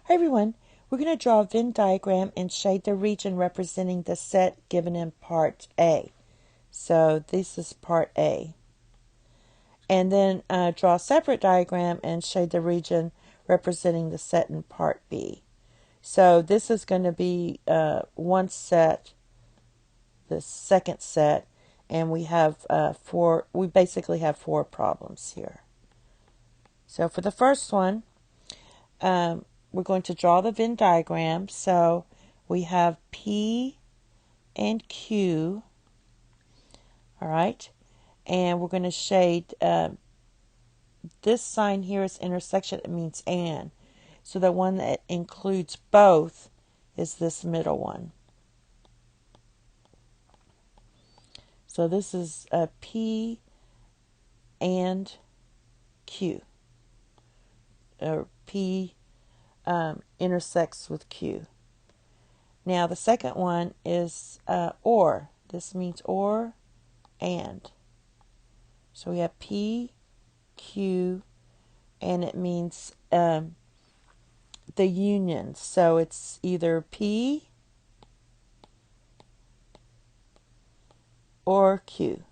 Hi everyone, we're going to draw a Venn diagram and shade the region representing the set given in part A. So this is part A. And then draw a separate diagram and shade the region representing the set in part B. So this is going to be one set, the second set, and we have we basically have four problems here. So for the first one, we're going to draw the Venn diagram. So we have P and Q, all right, and we're going to shade this sign here is intersection. It means and. So the one that includes both is this middle one. So this is P and Q, or P intersects with Q. Now the second one is or. This means or and. So we have P, Q, and it means the union. So it's either P or Q.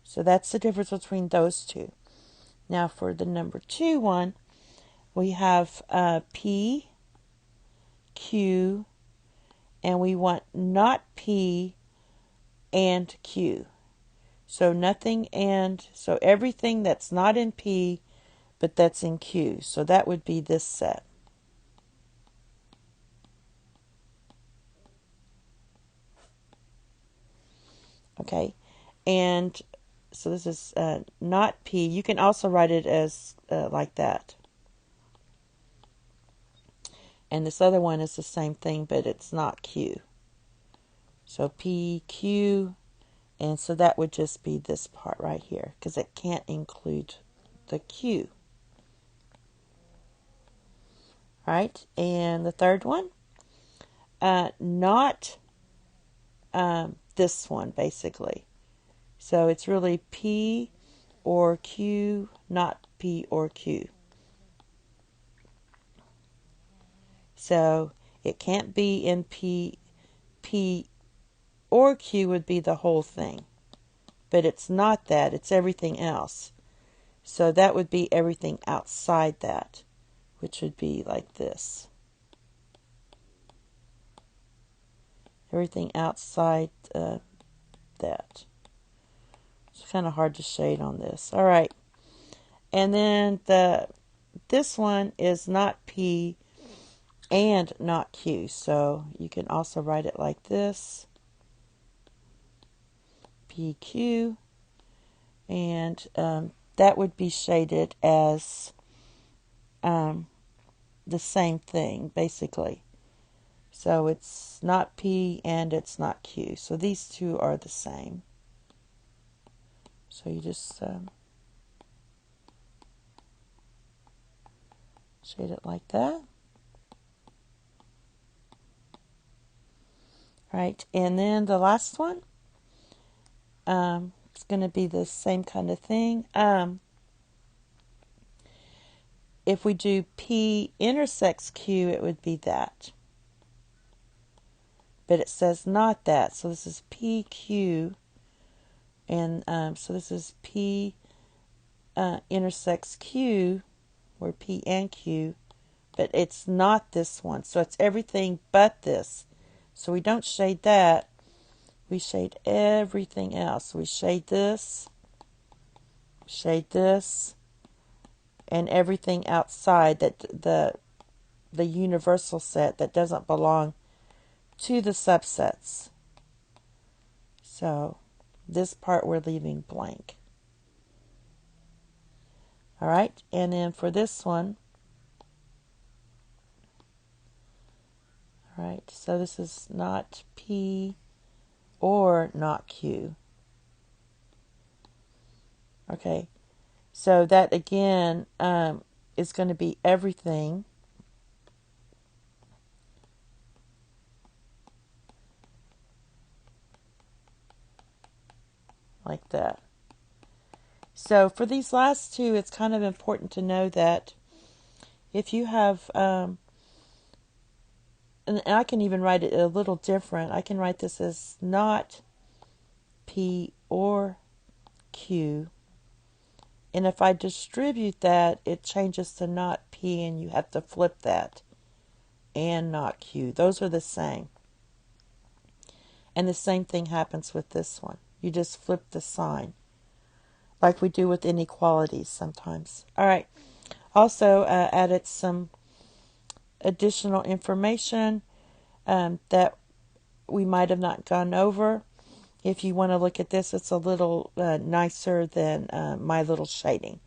So that's the difference between those two. Now for the number 2 one, we have P, Q, and we want not P and Q. So nothing and, so everything that's not in P, but that's in Q. So that would be this set. Okay, and so this is not P. You can also write it as like that. And this other one is the same thing, but it's not Q. So P, Q, and so that would just be this part right here, because it can't include the Q. Right? And the third one, not this one, basically. So it's really P or Q, not P or Q. So it can't be in P. P or Q would be the whole thing. But it's not that. It's everything else. So that would be everything outside that, which would be like this. Everything outside that. It's kind of hard to shade on this. All right. And then this one is not P and not Q. So you can also write it like this. PQ. And that would be shaded as the same thing, basically. So it's not P and it's not Q. So these two are the same. So you just shade it like that. Right, and then the last one, it's going to be the same kind of thing. If we do P intersects Q, it would be that. But it says not that. So this is PQ. And so this is P intersects Q, or P and Q. But it's not this one. So it's everything but this. So we don't shade that. We shade everything else. We shade this, and everything outside that the universal set that doesn't belong to the subsets. So this part we're leaving blank. All right, and then for this one, all right, so this is not P or not Q. Okay, so that again is going to be everything like that. So for these last two, it's kind of important to know that if you have, and I can even write it a little different. I can write this as not P or Q. And if I distribute that, it changes to not P, and you have to flip that. And not Q. Those are the same. And the same thing happens with this one. You just flip the sign, like we do with inequalities sometimes. All right. Also added some additional information that we might have not gone over. If you want to look at this, it's a little nicer than my little shading.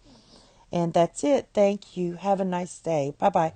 And that's it. Thank you. Have a nice day. Bye-bye.